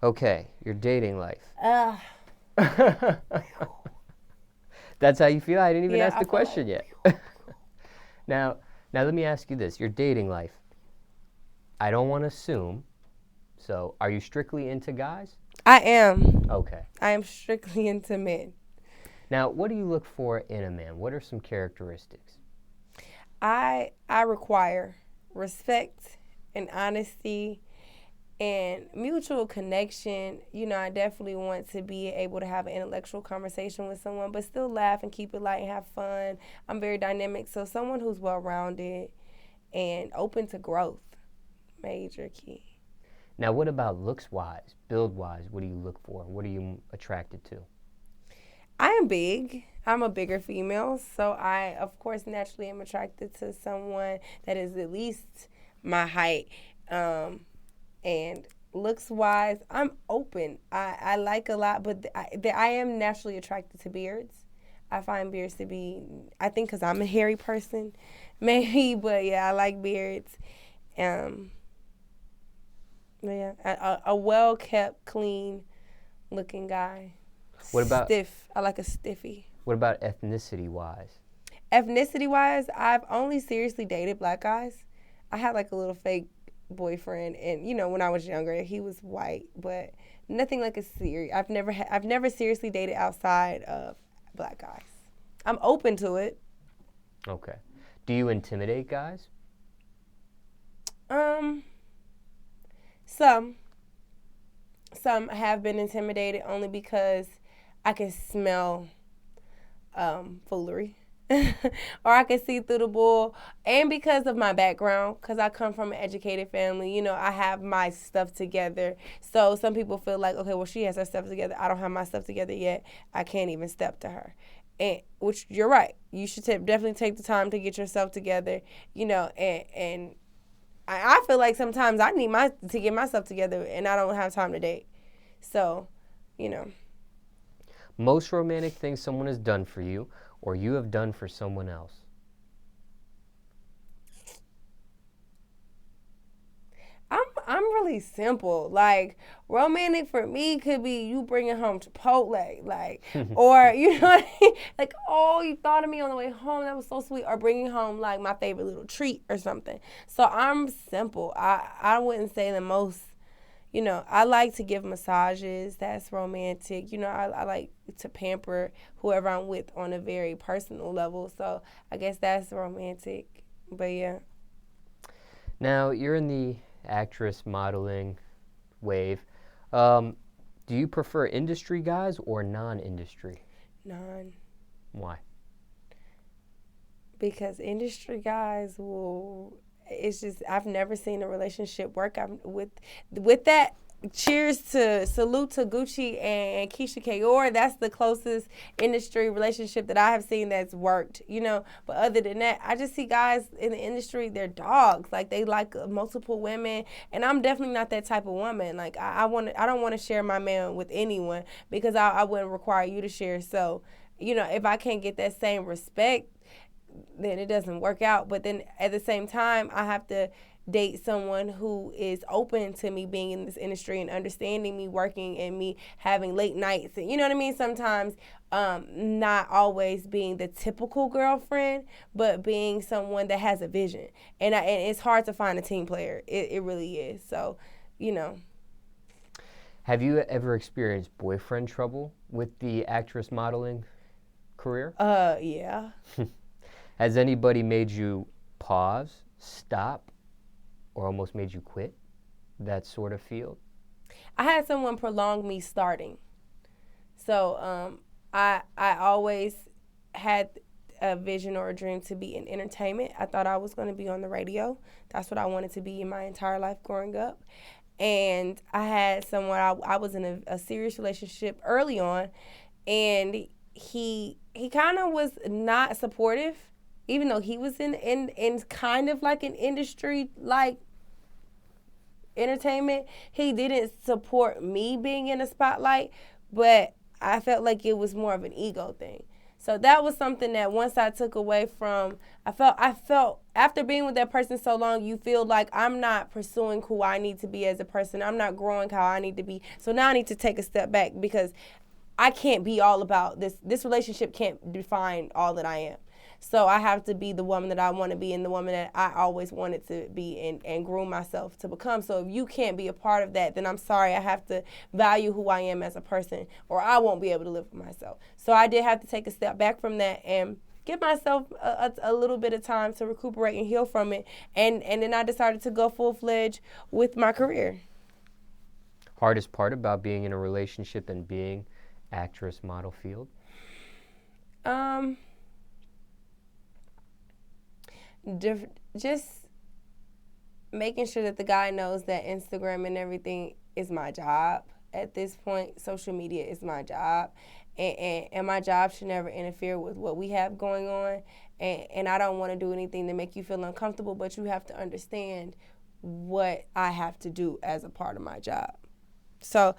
Okay, your dating life. That's how you feel? I didn't even Yeah, ask I the feel question like, yet. Now, let me ask you this. Your dating life. I don't want to assume. So, are you strictly into guys? I am. Okay. I am strictly into men. Now, what do you look for in a man? What are some characteristics? I require respect and honesty and mutual connection. You know, I definitely want to be able to have an intellectual conversation with someone, but still laugh and keep it light and have fun. I'm very dynamic, so someone who's well-rounded and open to growth, major key. Now, what about looks-wise, build-wise? What do you look for? What are you attracted to? I am big. I'm a bigger female, so I, of course, naturally am attracted to someone that is at least my height. And looks wise, I'm open. I like a lot, but I am naturally attracted to beards. I find beards to be, I think because I'm a hairy person, maybe, but yeah, I like beards. Um, yeah, a well kept, clean looking guy. What about Stiff. I like a stiffy. ethnicity-wise? Ethnicity wise, I've only seriously dated black guys. I had like a little fake boyfriend, and you know, when I was younger, he was white, but nothing like a serious. I've never seriously dated outside of black guys. I'm open to it. Okay. Do you intimidate guys? Um, some have been intimidated only because I can smell foolery. Or I can see through the bull, and because of my background, because I come from an educated family, you know, I have my stuff together. So some people feel like, okay, well, she has her stuff together. I don't have my stuff together yet. I can't even step to her. And which you're right. You should definitely take the time to get yourself together, you know, and I feel like sometimes I need to get myself together, and I don't have time to date. So, you know. Most romantic things someone has done for you or you have done for someone else? I'm really simple. Like romantic for me could be you bringing home Chipotle, like, or you know what I mean? Like, oh, you thought of me on the way home. That was so sweet. Or bringing home like my favorite little treat or something. So I'm simple. I wouldn't say the most. You know, I like to give massages. That's romantic. You know, I like to pamper whoever I'm with on a very personal level. So I guess that's romantic. But yeah. Now, you're in the actress modeling wave. Do you prefer industry guys or non-industry? None. Why? Because industry guys will, it's just, I've never seen a relationship work with that. Cheers to salute to Gucci and Keisha Kayor. That's the closest industry relationship that I have seen that's worked, you know. But other than that, I just see guys in the industry, they're dogs. Like they like multiple women, and I'm definitely not that type of woman. Like I don't want to share my man with anyone because I wouldn't require you to share. So, you know, if I can't get that same respect, then it doesn't work out. But then at the same time, I have to date someone who is open to me being in this industry and understanding me working and me having late nights, and you know what I mean. Sometimes not always being the typical girlfriend, but being someone that has a vision. And it's hard to find a team player. It really is. So, you know. Have you ever experienced boyfriend trouble with the actress modeling career? Yeah. Has anybody made you pause, stop, or almost made you quit that sort of field? I had someone prolong me starting. So I always had a vision or a dream to be in entertainment. I thought I was going to be on the radio. That's what I wanted to be in my entire life growing up. And I had someone, I was in a serious relationship early on, and he kind of was not supportive, even though he was in kind of like an industry like entertainment. He didn't support me being in the spotlight, but I felt like it was more of an ego thing. So that was something that once I took away from, I felt after being with that person so long, you feel like I'm not pursuing who I need to be as a person. I'm not growing how I need to be. So now I need to take a step back because I can't be all about this. This relationship can't define all that I am. So I have to be the woman that I want to be and the woman that I always wanted to be and groom myself to become. So if you can't be a part of that, then I'm sorry. I have to value who I am as a person or I won't be able to live for myself. So I did have to take a step back from that and give myself a little bit of time to recuperate and heal from it. And then I decided to go full-fledged with my career. Hardest part about being in a relationship and being actress, model field? Just making sure that the guy knows that Instagram and everything is my job. At this point, social media is my job. And my job should never interfere with what we have going on. And I don't want to do anything to make you feel uncomfortable, but you have to understand what I have to do as a part of my job. So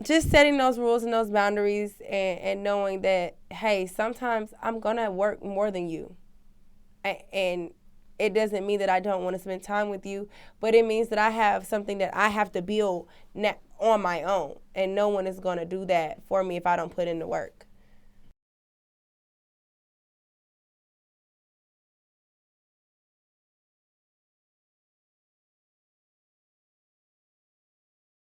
just setting those rules and those boundaries and knowing that, hey, sometimes I'm going to work more than you. And it doesn't mean that I don't want to spend time with you, but it means that I have something that I have to build on my own, and no one is going to do that for me if I don't put in the work.